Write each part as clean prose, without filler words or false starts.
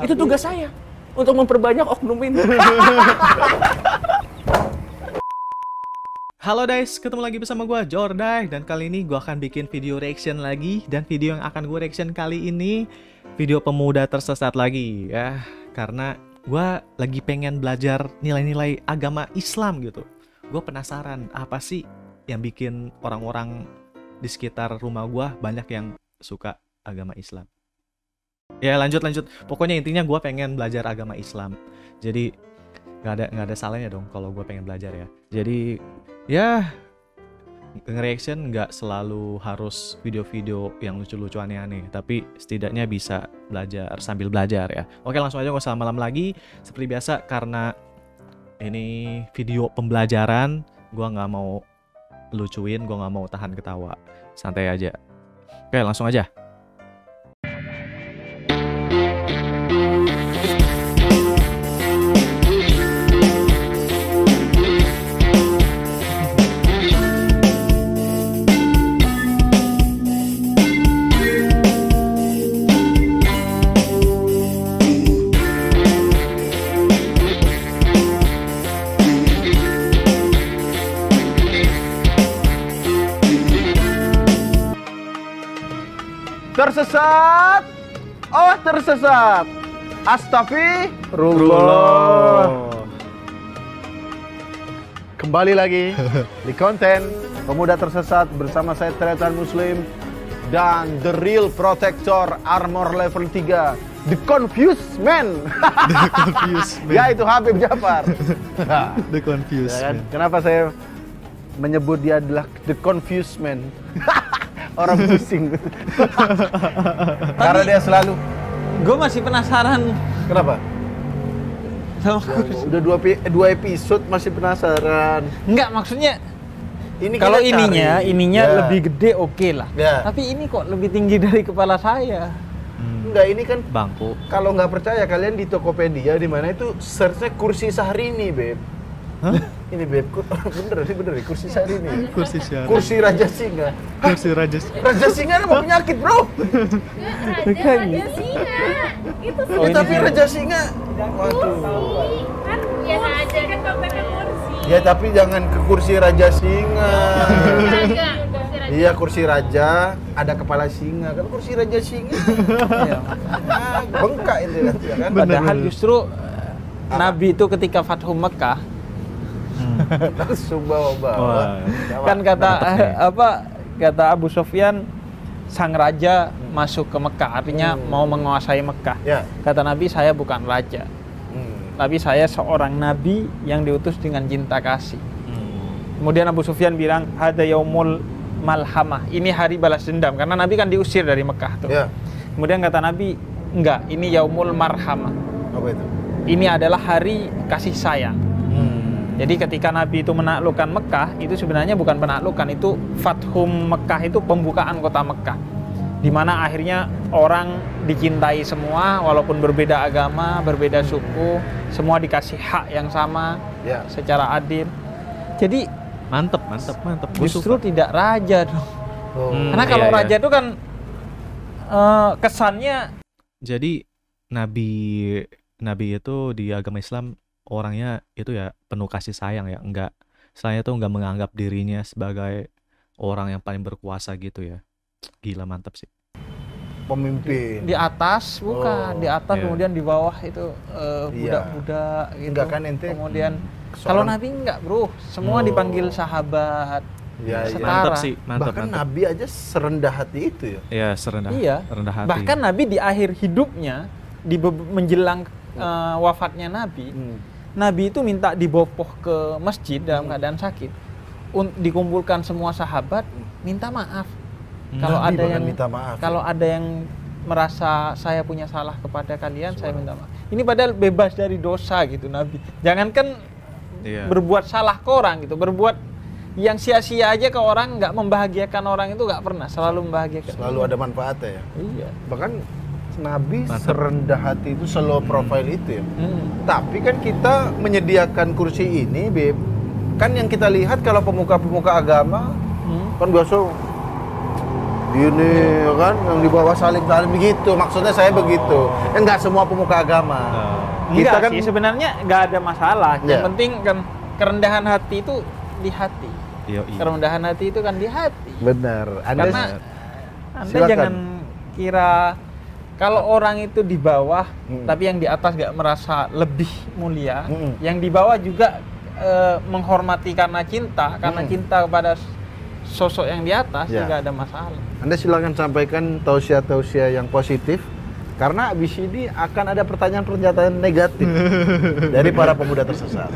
Itu tugas saya untuk memperbanyak oknum ini. Halo guys, ketemu lagi bersama gue Jorday. Dan kali ini gue akan bikin video reaction lagi. Dan video yang akan gue reaction kali ini video pemuda tersesat lagi ya. Karena gue lagi pengen belajar nilai-nilai agama Islam gitu. Gue penasaran apa sih yang bikin orang-orang di sekitar rumah gue banyak yang suka agama Islam. Ya lanjut. Pokoknya intinya gue pengen belajar agama Islam. Jadi nggak ada salahnya dong kalau gue pengen belajar ya. Jadi ya nge-reaction nggak selalu harus video-video yang lucu-lucu aneh-aneh, tapi setidaknya bisa belajar sambil belajar ya. Oke, langsung aja, nggak usah malam lagi. Seperti biasa, karena ini video pembelajaran, gue nggak mau lucuin, gue nggak mau tahan ketawa. Santai aja. Oke, langsung aja. Tersesat, oh tersesat, astagfirullah. Kembali lagi di konten Pemuda Tersesat bersama saya Tretan Muslim dan The Real Protector Armor level 3, The Confused Man. The Confused Man. Ya, itu Habib Jafar. The Confused Ya kan? Man. Kenapa saya menyebut dia adalah The Confused Man? Orang pusing. Karena dia selalu. Gue masih penasaran. Kenapa? Sama Udah dua episode masih penasaran. Enggak, maksudnya Ini kalau kita cari. ininya Ya. lebih gede, oke lah. Ya. Tapi ini kok lebih tinggi dari kepala saya. Enggak, ini kan Bangku. kalau nggak percaya kalian di Tokopedia, di mana itu search-nya kursi Syahrini, Beb. Hah? Ini Beb, bener kursi Syahrini. Kursi siapa? Kursi Raja Singa. Kursi Raja. Raja Singa ada penyakit, Bro. Raja singa itu Oh, ini Tapi sih. Raja Singa, waduh. kan biasa aja kan kontennya kursi. Ya tapi jangan ke kursi Raja Singa. Raja, kursi raja. Iya, kursi raja, ada kepala singa. Kan kursi Raja Singa. Iya. Bengkak itu nanti ya kan. Padahal justru Nabi itu ketika Fathu Mekah Langsung bawa-bawa. kan kata kata Abu Sufyan, sang raja masuk ke Mekah, artinya mau menguasai Mekah. Ya. Kata Nabi, saya bukan raja, tapi saya seorang nabi yang diutus dengan cinta kasih. Kemudian Abu Sufyan bilang, hada yaumul malhamah, ini hari balas dendam, karena Nabi kan diusir dari Mekah tuh. Ya. Kemudian kata Nabi, enggak, ini yaumul marhamah, Apa itu? ini adalah hari kasih sayang. Jadi ketika Nabi itu menaklukkan Mekah, itu sebenarnya bukan penaklukan, itu Fathum Mekah, itu pembukaan kota Mekah, di mana akhirnya orang dicintai semua, walaupun berbeda agama, berbeda suku, semua dikasih hak yang sama, Ya. secara adil. Jadi Mantep. Gua justru suka. tidak raja dong. Oh. Karena kalau iya. raja itu kan kesannya Jadi Nabi itu di agama Islam orangnya itu ya penuh kasih sayang ya, selain itu enggak menganggap dirinya sebagai orang yang paling berkuasa gitu ya. Gila, mantap sih. Pemimpin. di atas, bukan Oh, di atas, iya. kemudian di bawah itu Iya. budak-budak gitu. Enggak kan ente? Kemudian Seorang- kalau Nabi enggak, bro, semua Oh. dipanggil sahabat. Ya, Setara. Mantap sih, Bahkan mantap. Nabi aja serendah hati itu ya. Ya, rendah Iya. hati. Bahkan Nabi di akhir hidupnya, menjelang wafatnya Nabi, Nabi itu minta dibopoh ke masjid dalam keadaan sakit, dikumpulkan semua sahabat, minta maaf. Kalau Nabi ada bahkan yang minta maaf. kalau ada yang merasa saya punya salah kepada kalian, saya minta maaf. Ini padahal bebas dari dosa gitu Nabi. Jangankan Iya. berbuat salah ke orang gitu, berbuat yang sia-sia aja ke orang, nggak membahagiakan orang itu nggak pernah, selalu membahagiakan. Selalu ada manfaatnya ya. Iya. Bahkan Nabi Mantap. serendah hati itu, slow profile itu ya. Hmm. Tapi kan kita menyediakan kursi ini, Beb. Kan yang kita lihat kalau pemuka-pemuka agama Hmm. kan biasa Gini ya kan, yang di bawah saling-saling begitu. Maksudnya saya begitu. Enggak semua pemuka agama. Enggak kan sih, sebenarnya nggak ada masalah. Yang Ya. penting kan kerendahan hati itu di hati. Yoi. Kerendahan hati itu kan di hati. benar. Karena Anda Silakan. jangan kira kalau orang itu di bawah, Hmm. tapi yang di atas nggak merasa lebih mulia. Hmm. Yang di bawah juga menghormati karena cinta, karena Hmm. cinta kepada sosok yang di atas, Ya. juga ada masalah. Anda silakan sampaikan tausiah-tausiah yang positif. Karena abis ini akan ada pertanyaan-pertanyaan negatif dari para pemuda tersesat.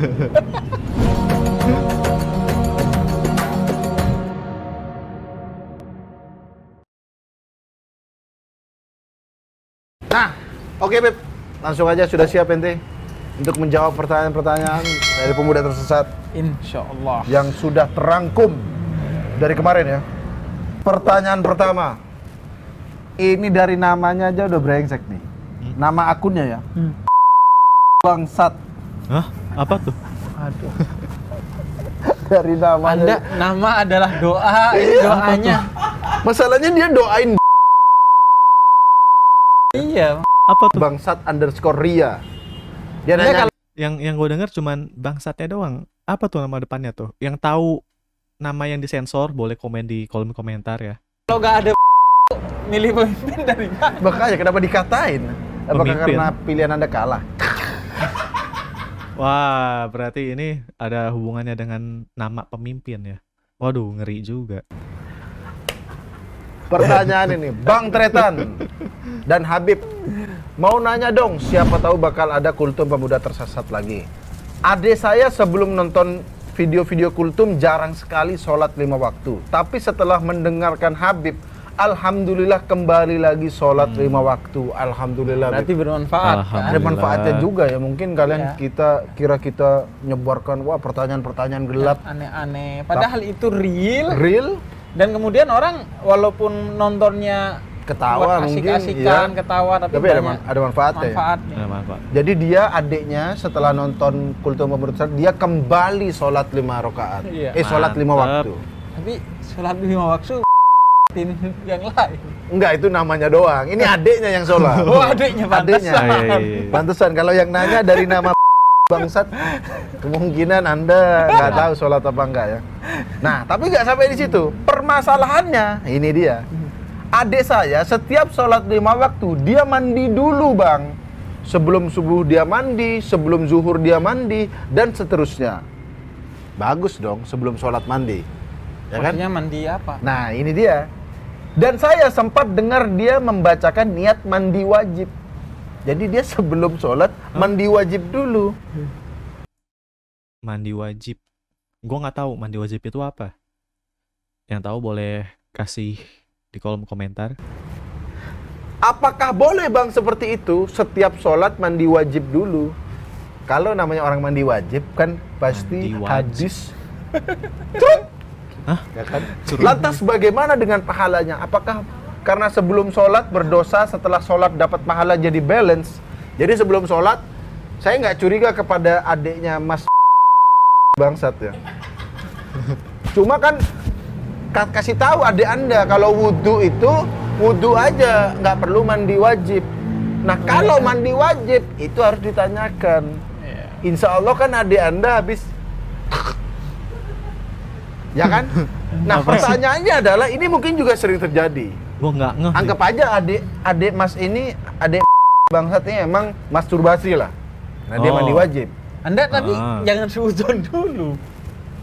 Nah, oke Beb, langsung aja sudah siap ente untuk menjawab pertanyaan-pertanyaan dari pemuda tersesat Insya Allah. yang sudah terangkum dari kemarin ya. Pertanyaan pertama, ini dari namanya aja udah brengsek nih. Nama akunnya ya, Bangsat. Hah? Apa tuh? Aduh. Dari namanya. Anda nama adalah doa, ini doanya. Masalahnya dia doain Iya. Apa tuh? Bangsat _ Ria. Dia Enggak, nanya, kalau Yang gue denger cuman bangsatnya doang. Apa tuh nama depannya tuh? Yang tahu nama yang disensor boleh komen di kolom komentar ya. nggak ada milih pemimpin dari mana? makanya kenapa dikatain? Apakah Pemimpin. karena pilihan Anda kalah? Wah, berarti ini ada hubungannya dengan nama pemimpin ya. Waduh, ngeri juga. Pertanyaan ini, Bang Tretan dan Habib, mau nanya dong, siapa tahu bakal ada Kultum Pemuda Tersesat lagi. Adik saya sebelum nonton video-video Kultum jarang sekali sholat 5 waktu. Tapi setelah mendengarkan Habib, alhamdulillah kembali lagi sholat 5 waktu. Alhamdulillah. Berarti Bib. bermanfaat. Alhamdulillah. Kan? Ada manfaatnya juga ya. Mungkin kalian Ya. kita nyebarkan wah pertanyaan-pertanyaan gelap, Aneh-aneh. Padahal itu real. real, Dan kemudian orang walaupun nontonnya ketawa buat mungkin, asik-asikan, ya. ketawa, tapi Tapi ada banyak ada manfaatnya. Ya. manfaatnya. Ada manfaat. Jadi dia adiknya setelah nonton Kultum Pemuda Tersesat dia kembali sholat 5 rakaat. Iya. Sholat 5 Mantap. waktu. Tapi sholat 5 waktu yang lain. Enggak, itu namanya doang. Ini adiknya yang sholat. Oh, adiknya pantas. Adiknya. Ah, iya, iya, iya. Pantesan kalau yang nanya dari nama bangsat, kemungkinan Anda nggak tahu sholat apa enggak ya. Nah, tapi nggak sampai di situ. Permasalahannya, ini dia. Adik saya setiap sholat 5 waktu, dia mandi dulu bang. Sebelum subuh dia mandi, sebelum zuhur dia mandi, dan seterusnya. Bagus dong sebelum sholat mandi. Ya kan? Maksudnya mandi apa? Nah, ini dia. Dan saya sempat dengar dia membacakan niat mandi wajib. Jadi dia sebelum sholat mandi wajib dulu. Mandi wajib. Gue nggak tahu mandi wajib itu apa. Yang tahu boleh kasih di kolom komentar. Apakah boleh bang seperti itu? Setiap sholat mandi wajib dulu. Kalau namanya orang mandi wajib kan pasti Mandi wajib. hadis. Trut! Hah? Ya kan? Lantas bagaimana dengan pahalanya? Apakah karena sebelum sholat berdosa, setelah sholat dapat pahala jadi balance? Jadi sebelum sholat, saya nggak curiga kepada adiknya Mas bangsat ya. Cuma kan kasih tahu adik Anda kalau wudhu itu wudhu aja, nggak perlu mandi wajib. Nah kalau mandi wajib itu harus ditanyakan. Insya Allah kan adik Anda habis, ya kan? Nah Apa sih? pertanyaannya adalah ini mungkin juga sering terjadi. Gue nggak ngeh. Anggap aja adik Mas ini, adik bangsat ini emang masturbasi lah. Nah dia Oh. mandi wajib. Anda tapi Ah. jangan suudzon dulu.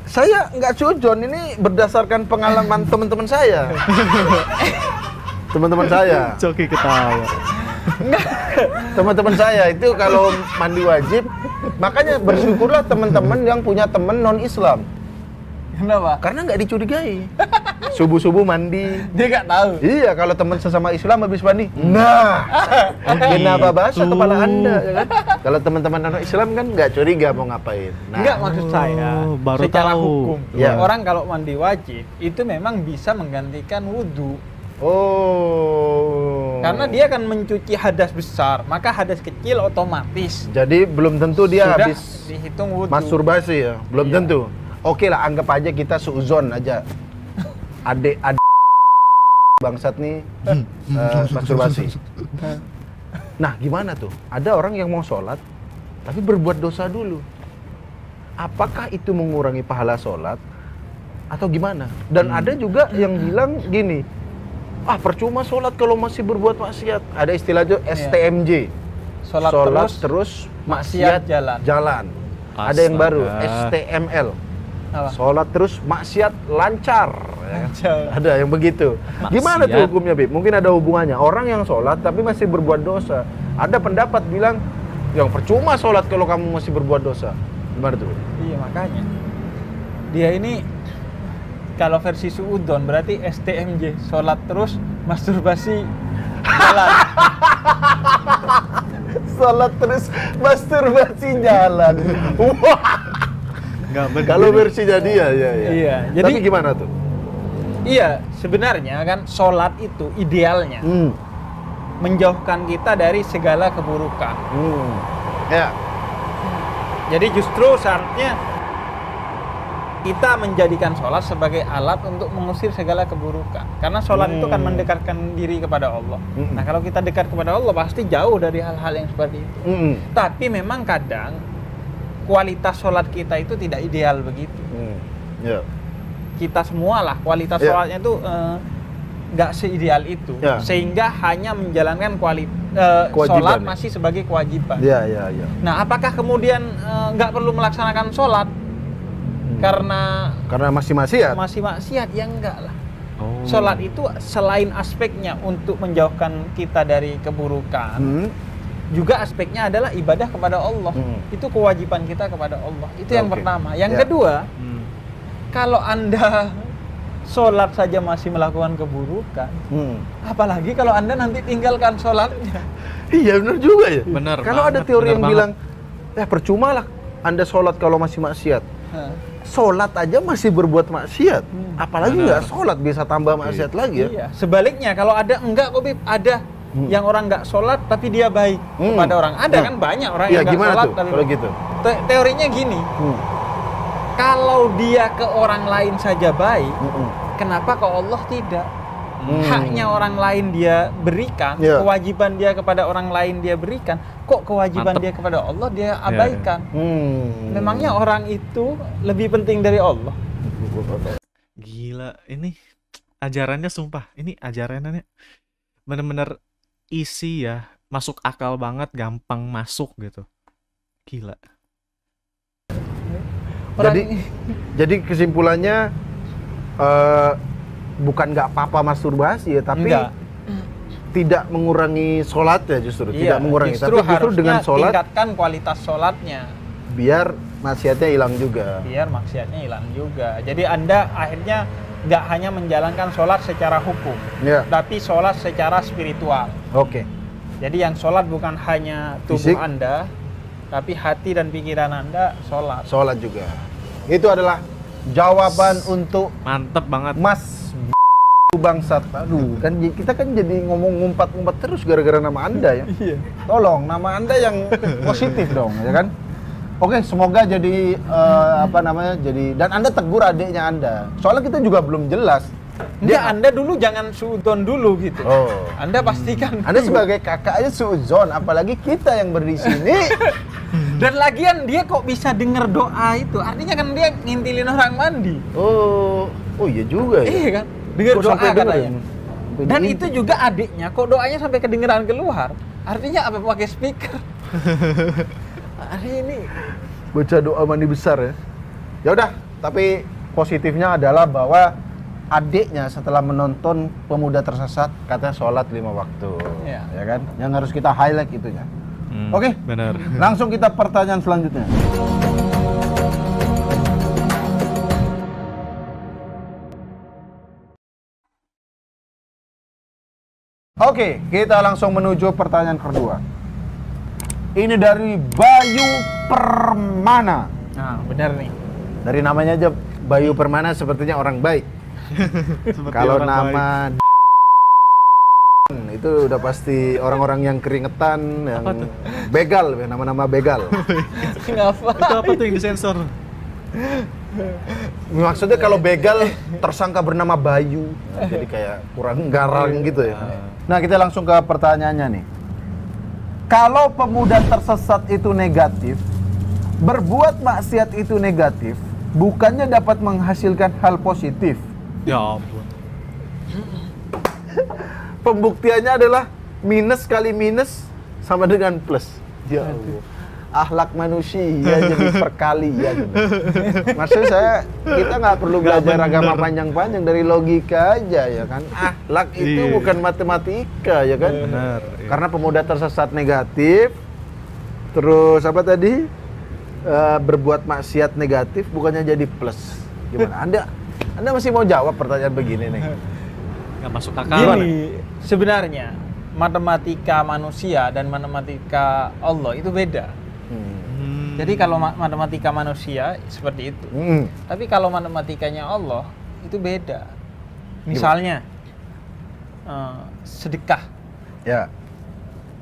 Saya nggak sujon, ini berdasarkan pengalaman teman-teman saya. Teman-teman saya. Coki ketawa. Teman-teman saya itu kalau mandi wajib, makanya bersyukurlah teman-teman yang punya teman non-Islam. Kenapa? Karena nggak dicurigai. Subuh-subuh mandi. Dia nggak tahu. Iya, kalau teman sesama Islam habis mandi, nah, kenapa basah Gitu. kepala Anda, ya kan? Kalau teman-teman non-Islam kan nggak curiga mau ngapain. Nah, Enggak, maksud saya baru secara tahu. hukum Ya. orang kalau mandi wajib itu memang bisa menggantikan wudhu oh. karena dia akan mencuci hadas besar, maka hadas kecil otomatis Jadi belum tentu dia sudah habis dihitung wudhu. masturbasi ya, belum Iya. tentu. Oke lah, anggap aja kita suuzon aja. Adik bangsat nih masturbasi. Nah, gimana tuh? Ada orang yang mau sholat tapi berbuat dosa dulu. Apakah itu mengurangi pahala sholat atau gimana? Dan ada juga yang bilang gini, percuma sholat kalau masih berbuat maksiat. Ada istilah itu STMJ. Sholat terus maksiat jalan. Ada yang baru STML. Sholat terus maksiat lancar. Ada yang begitu. Maksiat. Gimana tuh hukumnya, Bib? Mungkin ada hubungannya. Orang yang sholat tapi masih berbuat dosa. Ada pendapat bilang yang percuma sholat kalau kamu masih berbuat dosa. Gimana tuh? Iya, makanya dia ini kalau versi Suudon berarti STMJ, sholat terus masturbasi jalan. Sholat terus masturbasi jalan. Wah. Kalau versinya dia, ya. Iya. Jadi, tapi gimana tuh? Iya, sebenarnya kan sholat itu idealnya menjauhkan kita dari segala keburukan. Ya. Jadi justru seharusnya kita menjadikan sholat sebagai alat untuk mengusir segala keburukan. Karena sholat itu kan mendekatkan diri kepada Allah. Nah, kalau kita dekat kepada Allah pasti jauh dari hal-hal yang seperti itu. Tapi memang kadang kualitas sholat kita itu tidak ideal begitu. Kita semua lah kualitas sholatnya itu nggak seideal itu, sehingga hanya menjalankan sholat masih sebagai kewajiban. Nah, apakah kemudian nggak perlu melaksanakan sholat karena masih maksiat? Masih maksiat ya enggak lah. Sholat itu selain aspeknya untuk menjauhkan kita dari keburukan, juga aspeknya adalah ibadah kepada Allah. Itu kewajiban kita kepada Allah. Itu yang pertama. Yang kedua, kalau Anda sholat saja masih melakukan keburukan, apalagi kalau Anda nanti tinggalkan sholatnya. Iya, benar juga ya. Benar. Kalau ada teori yang bilang, percuma lah Anda sholat kalau masih maksiat. Sholat aja masih berbuat maksiat, apalagi nggak sholat bisa tambah maksiat lagi ya. Iya. Sebaliknya kalau ada enggak kok, Bib, ada yang orang nggak sholat tapi dia baik kepada orang. Ada kan banyak orang yang nggak sholat tapi kalau gitu. Teorinya gini, kalau dia ke orang lain saja baik, kenapa ke Allah tidak? Haknya orang lain dia berikan, kewajiban dia kepada orang lain dia berikan, kok kewajiban dia kepada Allah dia abaikan? Memangnya orang itu lebih penting dari Allah? Gila, ini ajarannya sumpah, ini ajarannya bener-bener isi ya, masuk akal banget, gampang masuk gitu. Gila. Jadi kesimpulannya bukan nggak apa-apa masturbasi ya, tapi tidak mengurangi sholatnya justru, tidak mengurangi, tapi justru dengan sholat tingkatkan kualitas sholatnya, biar maksiatnya hilang juga. Jadi Anda akhirnya nggak hanya menjalankan sholat secara hukum, tapi sholat secara spiritual. Jadi yang sholat bukan hanya tubuh Anda, tapi hati dan pikiran Anda sholat. Sholat juga. Itu adalah jawaban untuk mantep banget Mas bangsat. Aduh, kan kita kan jadi ngomong ngumpat-ngumpat terus gara-gara nama Anda ya. Tolong nama Anda yang positif dong, ya kan? Oke, semoga jadi jadi, dan Anda tegur adiknya Anda. Soalnya kita juga belum jelas. Anda dulu jangan suudzon dulu gitu. Anda pastikan. Anda sebagai kakak aja suudzon, apalagi kita yang berdiri sini. Dan lagian dia kok bisa denger doa itu? Artinya kan dia ngintilin orang mandi. Oh iya juga ya. Iya kan? Dengar doa katanya. Dan itu juga adiknya kok doanya sampai kedengeran keluar. Artinya apa, pakai speaker? Hari ini baca doa mandi besar ya. Ya udah, tapi positifnya adalah bahwa adiknya setelah menonton Pemuda Tersesat katanya sholat 5 waktu. Ya kan? Yang harus kita highlight itunya. Oke, benar. Langsung kita pertanyaan selanjutnya. Oke, kita langsung menuju pertanyaan kedua. Ini dari Bayu Permana. Nah, benar nih. Dari namanya aja Bayu Permana sepertinya orang baik. Kalau nama itu udah pasti orang-orang yang keringetan, yang begal, nama-nama begal. Kenapa? Itu apa tuh yang disensor? Maksudnya kalau begal tersangka bernama Bayu, jadi kayak kurang garang gitu ya. Nah, kita langsung ke pertanyaannya nih. Kalau pemuda tersesat itu negatif, berbuat maksiat itu negatif, bukannya dapat menghasilkan hal positif? Ya ampun. Pembuktiannya adalah minus kali minus sama dengan plus. Ya Allah. Akhlak manusia jadi perkalian. Maksud saya kita nggak perlu belajar agama panjang-panjang, dari logika aja ya kan. Akhlak itu bukan matematika ya kan. Benar. Karena pemuda tersesat negatif, terus apa tadi, berbuat maksiat negatif bukannya jadi plus. Gimana? Anda masih mau jawab pertanyaan begini nih? Nggak masuk akal. Gini, sebenarnya matematika manusia dan matematika Allah itu beda. Jadi kalau matematika manusia seperti itu, tapi kalau matematikanya Allah itu beda. Misalnya sedekah. Ya.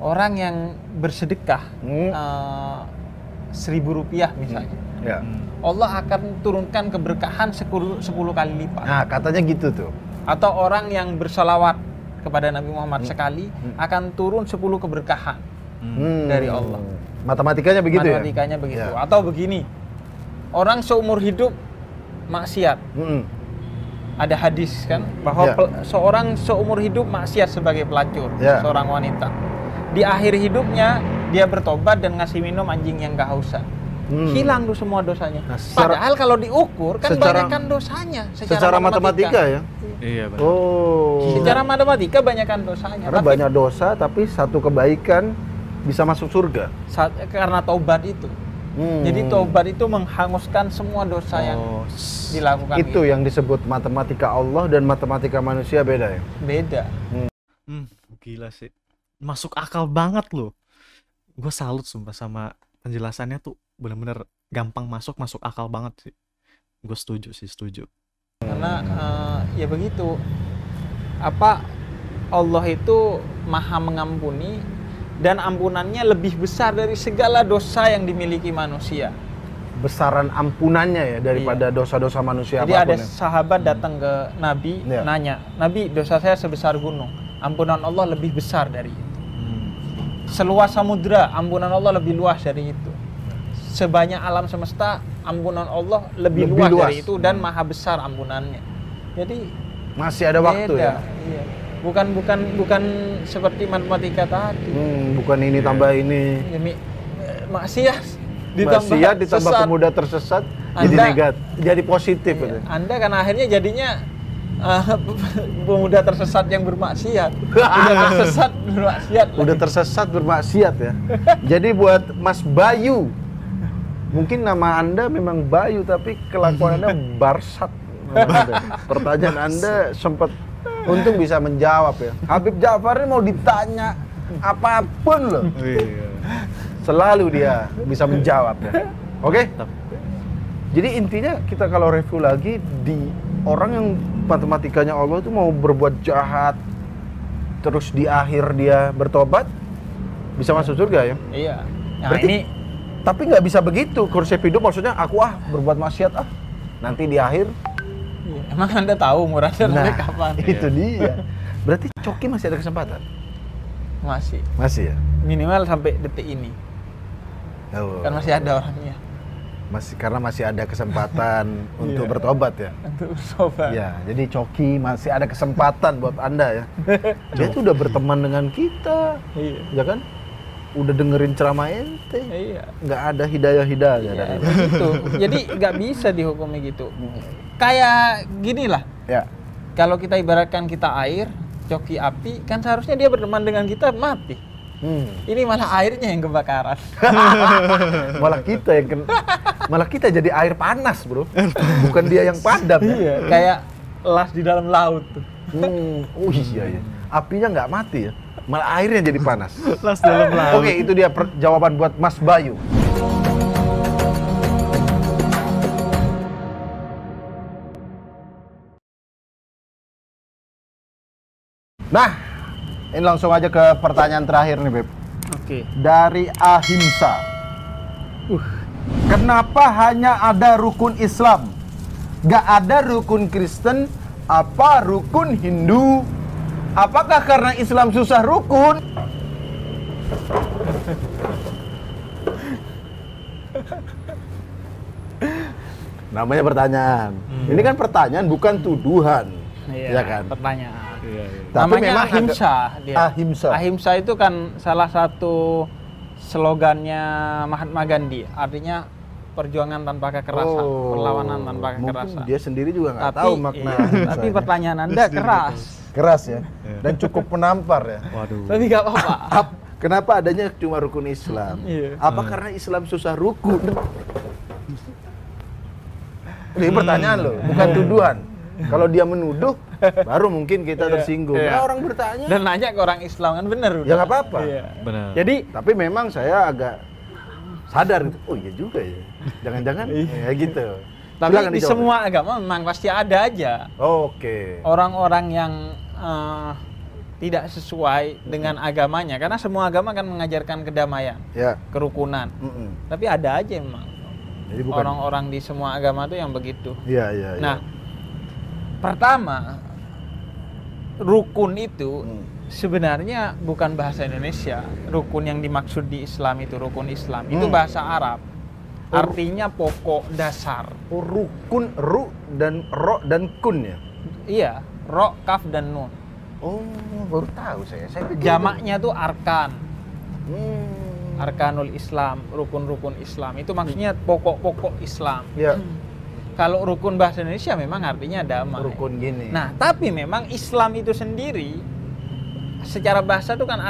Orang yang bersedekah 1.000 rupiah misalnya, Ya. Allah akan turunkan keberkahan 10 kali lipat. Nah, katanya gitu tuh. Atau orang yang bersalawat kepada Nabi Muhammad sekali akan turun 10 keberkahan dari Allah. Matematikanya begitu Matematikanya ya? begitu. Ya. Atau begini, orang seumur hidup maksiat. Ada hadis kan bahwa Ya. seorang seumur hidup maksiat sebagai pelacur, Ya. seorang wanita. Di akhir hidupnya dia bertobat dan ngasih minum anjing yang kehausan. Hilang tuh semua dosanya. Nah, Padahal kalau diukur kan secara- banyakkan dosanya Secara matematika ya? Iya benar. Oh. Secara matematika banyakkan dosanya. Karena Tapi banyak dosa tapi satu kebaikan bisa masuk surga. karena taubat itu. Jadi taubat itu menghanguskan semua dosa yang dilakukan. Itu yang disebut matematika Allah dan matematika manusia beda ya? Beda. Gila sih. Masuk akal banget loh. Gue salut sumpah sama penjelasannya tuh, bener-bener gampang masuk akal banget sih. Gue setuju. Karena ya begitu. Allah itu maha mengampuni dan ampunannya lebih besar dari segala dosa yang dimiliki manusia. Besaran ampunannya ya daripada dosa-dosa manusia Jadi ada apapun ya? sahabat datang ke Nabi, Ya. nanya, Nabi, dosa saya sebesar gunung, ampunan Allah lebih besar dari itu. Seluas samudra, ampunan Allah lebih luas dari itu. Sebanyak alam semesta, ampunan Allah lebih luas dari itu dan maha besar ampunannya. Jadi Masih ada waktu beda. ya? Iya. Bukan seperti matematika tadi. Bukan ini tambah ini. Demi maksiat Maksiat ditambah sesat. pemuda tersesat jadi Anda- negatif, jadi positif Iya. gitu. Anda kan akhirnya jadinya pemuda tersesat yang bermaksiat. Udah tersesat bermaksiat. Udah tersesat bermaksiat ya. Jadi buat Mas Bayu, mungkin nama Anda memang Bayu tapi kelakuan Anda barsat. Pertanyaan Anda sempat untung bisa menjawab ya. Habib Ja'far ini mau ditanya apapun loh, selalu dia bisa menjawab ya. Oke? Jadi intinya kita kalau review lagi, di orang yang matematikanya Allah itu mau berbuat jahat terus di akhir dia bertobat bisa masuk surga ya. Iya. Nah, Berarti- ini Tapi nggak bisa begitu konsep hidup, maksudnya aku berbuat maksiat nanti di akhir. iya. Emang Anda tahu umur Anda sampai kapan? Itu dia. Berarti Coki masih ada kesempatan? Masih. Masih ya? Minimal sampai detik ini. Oh. Kan masih ada orangnya. Karena masih ada kesempatan untuk bertobat ya. Untuk bertobat. Ya, jadi Coki masih ada kesempatan buat Anda ya. Dia tuh udah berteman dengan kita, Iya. ya kan? Udah dengerin ceramah ente, Iya. nggak ada hidayah-hidayah Ya, dari begitu. Jadi nggak bisa dihukumi gitu. Kayak gini lah. ya. Kalau kita ibaratkan kita air, Coki api, kan seharusnya dia berteman dengan kita mati. Ini malah airnya yang kebakaran. Malah kita jadi air panas, bro. Bukan dia yang padam. Iya. Kayak las di dalam laut tuh. Oh iya ya. Apinya nggak mati ya. Malah airnya jadi panas. Las dalam laut. Oke, itu dia jawaban buat Mas Bayu. Nah, ini langsung aja ke pertanyaan terakhir nih, Beb. Oke. Dari Ahimsa. Kenapa hanya ada rukun Islam? Gak ada rukun Kristen, apa rukun Hindu? Apakah karena Islam susah rukun? Namanya pertanyaan. Ini kan pertanyaan, bukan tuduhan. Iya Ya kan? Pertanyaan. Tapi Namanya memang ahimsa dia. Ahimsa. Ahimsa itu kan salah satu slogannya Mahatma Gandhi. Artinya perjuangan tanpa kekerasan, perlawanan tanpa kekerasan. Mungkin dia sendiri juga nggak tahu makna. Iya, tapi pertanyaan Anda keras. Keras ya, dan cukup menampar ya. Waduh. Tapi nggak apa-apa. Kenapa adanya cuma rukun Islam? Iya. Apa karena Islam susah rukun? Ini pertanyaan loh, bukan tuduhan. Kalau dia menuduh, baru mungkin kita tersinggung. Iya. Nah, orang bertanya. Dan nanya ke orang Islam kan bener. Ya nggak apa-apa. Iya. Benar. Jadi Tapi memang saya agak sadar gitu. Oh iya juga ya. Jangan-jangan ya gitu. tapi Silakan di dijawab. semua agama memang pasti ada aja Oke. orang-orang yang tidak sesuai dengan agamanya, karena semua agama kan mengajarkan kedamaian, Ya. kerukunan. Mm-mm. Tapi ada aja memang Jadi bukan. orang-orang di semua agama tuh yang begitu. Iya, iya, iya. Nah, pertama, rukun itu sebenarnya bukan bahasa Indonesia. Rukun yang dimaksud di Islam itu, rukun Islam itu bahasa Arab. Artinya pokok dasar. Oh, rukun, ru dan ro dan kun ya. Iya, ro, kaf dan nun. Oh, baru tahu saya. Saya pikir Jamaknya tuh arkan. Hmm. Arkanul Islam, rukun-rukun Islam. Itu maksudnya pokok-pokok Islam. Ya, Kalau rukun bahasa Indonesia memang artinya damai. rukun gini. Nah, tapi memang Islam itu sendiri secara bahasa itu kan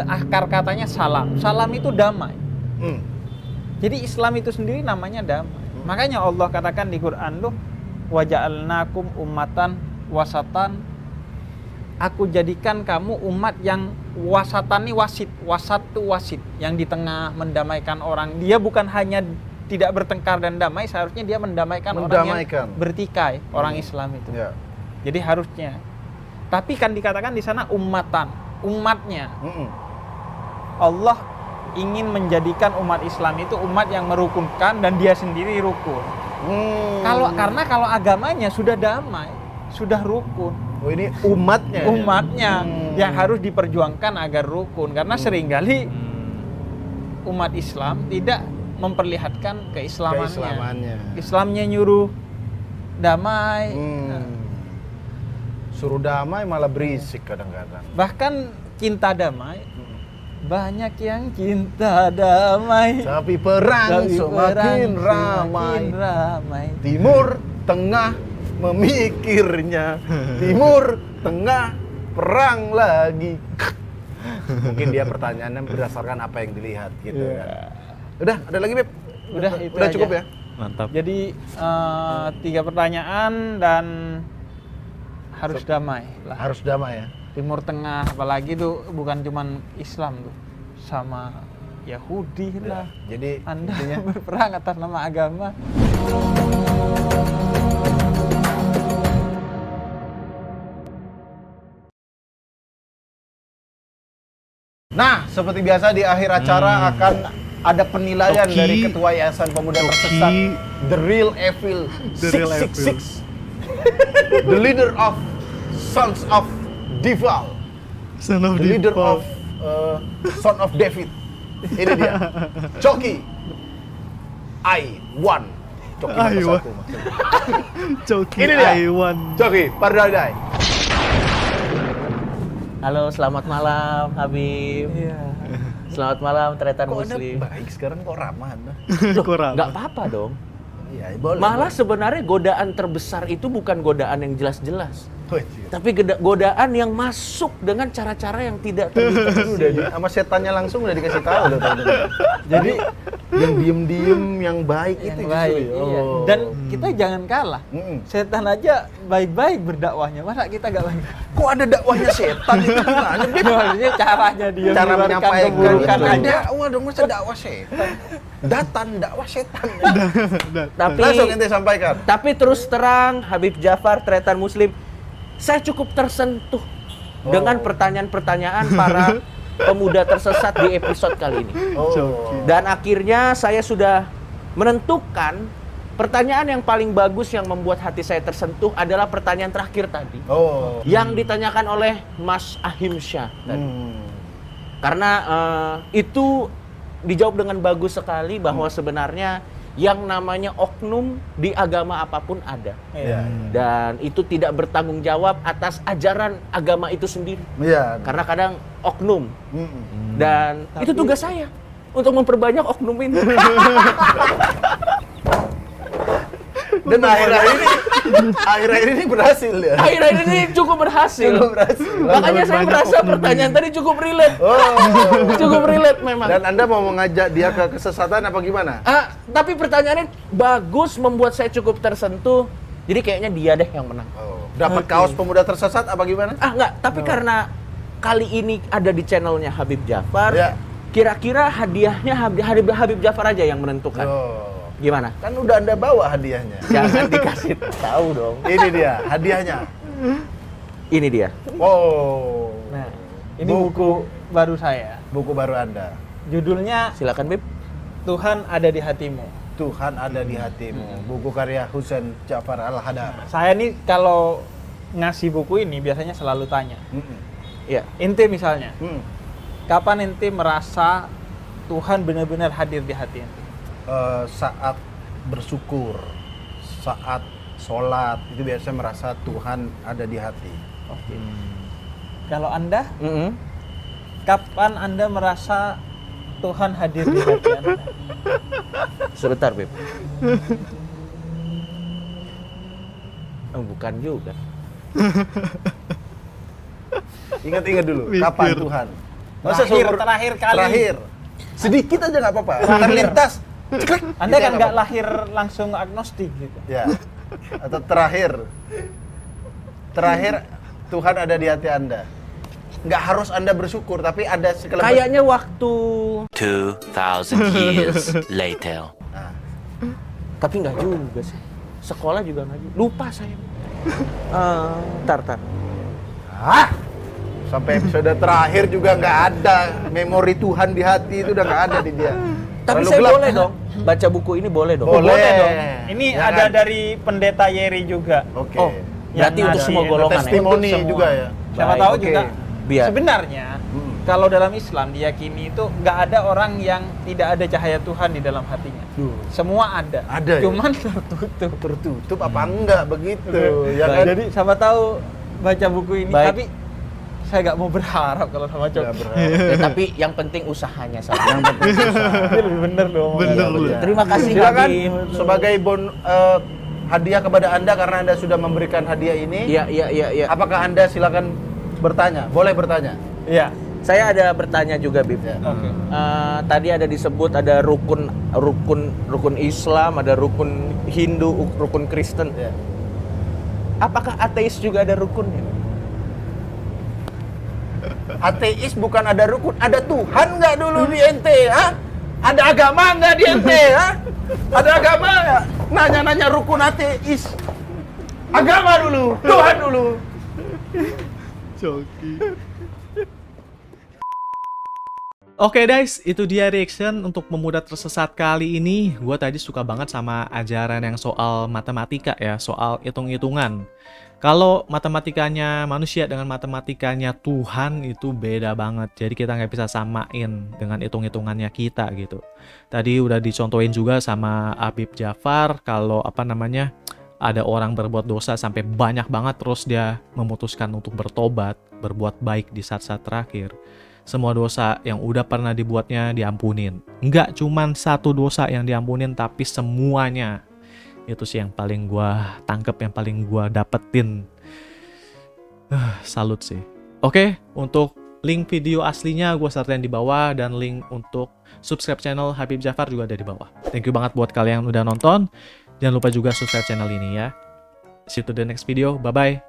akar katanya salam. Salam itu damai. Hmm. Jadi Islam itu sendiri namanya damai. Makanya Allah katakan di Quran tuh waja'alnakum ummatan wasatan. Aku jadikan kamu umat yang wasatan nih wasit. Wasat tuh wasit, yang di tengah mendamaikan orang. Dia bukan hanya tidak bertengkar dan damai, seharusnya dia mendamaikan orang yang bertikai, orang Islam itu. Ya. Jadi harusnya. Tapi kan dikatakan di sana ummatan, umatnya. Allah ingin menjadikan umat Islam itu umat yang merukunkan dan dia sendiri rukun. Karena kalau agamanya sudah damai, sudah rukun. Oh, ini umatnya. Ya? Umatnya yang harus diperjuangkan agar rukun, karena seringkali umat Islam tidak memperlihatkan keislamannya. Islamnya nyuruh damai. Suruh damai malah berisik kadang-kadang. Bahkan cinta damai. Banyak yang cinta damai, Tapi perang semakin ramai. Timur Tengah memikirnya. Timur Tengah perang lagi. Mungkin dia pertanyaannya berdasarkan apa yang dilihat gitu kan. Udah, ada lagi Beb? Udah, itu Udah aja. cukup ya? Mantap. Jadi 3 pertanyaan dan harus damai lah. Harus damai ya. Timur Tengah apalagi tuh bukan cuman Islam tuh, sama Yahudi lah. Jadi Anda intinya berperang atas nama agama. Nah, seperti biasa di akhir acara akan ada penilaian Toki. dari Ketua Yayasan Pemuda Tersesat, The Real Evil The Real 666, the leader of Sons of Dival, Son of the leader of Son of David. Ini dia, Coki I1. Coki nomor I1. 1 maksudnya. Coki Ini dia. Iwan. Coki, Pardadai. Halo, selamat malam Habib. Iya. Selamat malam Tretan Kok Muslim. Anda baik sekarang kok ramah Anda? Loh, Kurang. nggak apa-apa dong. Iya, boleh. Malah sebenarnya godaan terbesar itu bukan godaan yang jelas-jelas, boleh. tapi godaan yang masuk dengan cara-cara yang tidak terdeteksi. Udah sama setannya langsung udah dikasih tahu loh teman-teman. Jadi yang diem-diem yang baik Yang itu baik, justru ya. iya. Oh. Dan kita jangan kalah. Setan aja baik-baik berdakwahnya, masa kita gak baik? Kok ada dakwahnya setan itu gimana? Beb? Maksudnya caranya dia Cara menyebarkan menyampaikan keburukan itu aja. dakwah dong, masa dakwah setan? Datan dakwah setan. Tapi Langsung ente sampaikan. tapi terus terang Habib Jafar Tretan Muslim, saya cukup tersentuh dengan pertanyaan-pertanyaan para pemuda tersesat di episode kali ini. Oh. Dan akhirnya saya sudah menentukan pertanyaan yang paling bagus yang membuat hati saya tersentuh adalah pertanyaan terakhir tadi. Oh. Yang ditanyakan oleh Mas Ahimsyah tadi. Karena itu dijawab dengan bagus sekali bahwa sebenarnya yang namanya oknum di agama apapun ada. Iya. Dan itu tidak bertanggung jawab atas ajaran agama itu sendiri. Iya. Karena kadang oknum. Mm-mm. Dan itu tugas saya untuk memperbanyak oknum ini. Dan akhir-akhir ini berhasil ya. Akhir-akhir ini cukup berhasil. Makanya saya merasa pertanyaan tadi cukup relate. Cukup relate memang. Dan Anda mau mengajak dia ke kesesatan apa gimana? Tapi pertanyaannya bagus, membuat saya cukup tersentuh. Jadi kayaknya dia deh yang menang. Dapat kaos pemuda tersesat apa gimana? Enggak, tapi karena kali ini ada di channelnya Habib Jafar, Ya. kira-kira hadiahnya Habib Jafar aja yang menentukan. Gimana? Kan udah Anda bawa hadiahnya. Jangan dikasih tahu dong. Ini dia hadiahnya. Ini dia. Oh. Nah, ini buku baru saya. Buku baru Anda. Judulnya Silakan Bib. Tuhan Ada di Hatimu. Tuhan ada di hatimu. Buku karya Husain Ja'far Al-Hadar. Saya nih kalau ngasih buku ini biasanya selalu tanya. Iya. Ente misalnya, Hmm. kapan ente merasa Tuhan benar-benar hadir di hati ente? Saat bersyukur, saat sholat, itu biasanya merasa Tuhan ada di hati. Oke. Kalau Anda, Mm-mm. kapan Anda merasa Tuhan hadir di hati Anda? Sebentar, Bib. Bukan juga. Ingat-ingat dulu, kapan Tuhan? Terakhir kali. Terakhir. Sedikit aja nggak apa-apa. Terlintas. Ceklek. Anda Gitu kan nggak apa-apa. lahir langsung agnostik gitu. Ya. Atau terakhir. Terakhir Tuhan ada di hati Anda. Nggak harus Anda bersyukur, tapi ada sekelebat. Kayaknya waktu 2,000 years later. Nah, tapi nggak juga sih. Sekolah juga nggak juga. Lupa saya. Tar. sampai episode terakhir juga nggak ada memori Tuhan di hati, itu udah nggak ada di dia. Tapi Terlalu saya gelap. boleh dong baca buku ini, boleh dong. Boleh. dong. Ini Ya ada kan? dari pendeta Yeri juga. Oke. Oh, berarti Yang untuk ngasih semua golongan ya? testimoni Untuk semua. juga ya. Siapa Baik, tahu oke. juga. Biar. Sebenarnya kalau dalam Islam diyakini itu nggak ada orang yang tidak ada cahaya Tuhan di dalam hatinya. Semua ada. Ada ya? Cuman tertutup. Tertutup apa enggak begitu? Ya kan? Jadi siapa tahu baca buku ini, Baik. tapi saya nggak mau berharap kalau sama Nggak Cok. berharap. Ya, tapi yang penting usahanya saja. Yang penting usaha. Ini lebih bener dong. Bener omongannya. lu. Ya. Terima kasih Silakan Habib. sebagai hadiah kepada Anda karena Anda sudah memberikan hadiah ini. Iya. Apakah Anda silakan bertanya? Boleh bertanya. Iya. Saya ada bertanya juga, Bib. Ya. Oke. Tadi ada disebut ada rukun Islam, ada rukun Hindu, rukun Kristen. Ya. Apakah ateis juga ada rukunnya? Ateis bukan ada rukun, ada Tuhan nggak dulu di ente? Ha? Ada agama nggak di ente? Ha? Ada agama nggak? Nanya-nanya rukun ateis. Agama dulu, Tuhan dulu. Oke guys, itu dia reaction untuk pemuda tersesat kali ini. Gue tadi suka banget sama ajaran yang soal matematika ya, soal hitung-hitungan. Kalau matematikanya manusia dengan matematikanya Tuhan itu beda banget. Jadi kita nggak bisa samain dengan hitung-hitungannya kita gitu. Tadi udah dicontohin juga sama Habib Jafar kalau ada orang berbuat dosa sampai banyak banget terus dia memutuskan untuk bertobat, berbuat baik di saat-saat terakhir. Semua dosa yang udah pernah dibuatnya diampunin. Nggak cuman satu dosa yang diampunin, tapi semuanya. Itu sih yang paling gua tangkep, yang paling gua dapetin. Salut sih. Oke, untuk link video aslinya gua sertain di bawah, dan link untuk subscribe channel Habib Jafar juga ada di bawah. Thank you banget buat kalian yang udah nonton. Jangan lupa juga subscribe channel ini ya. See you to the next video. Bye-bye.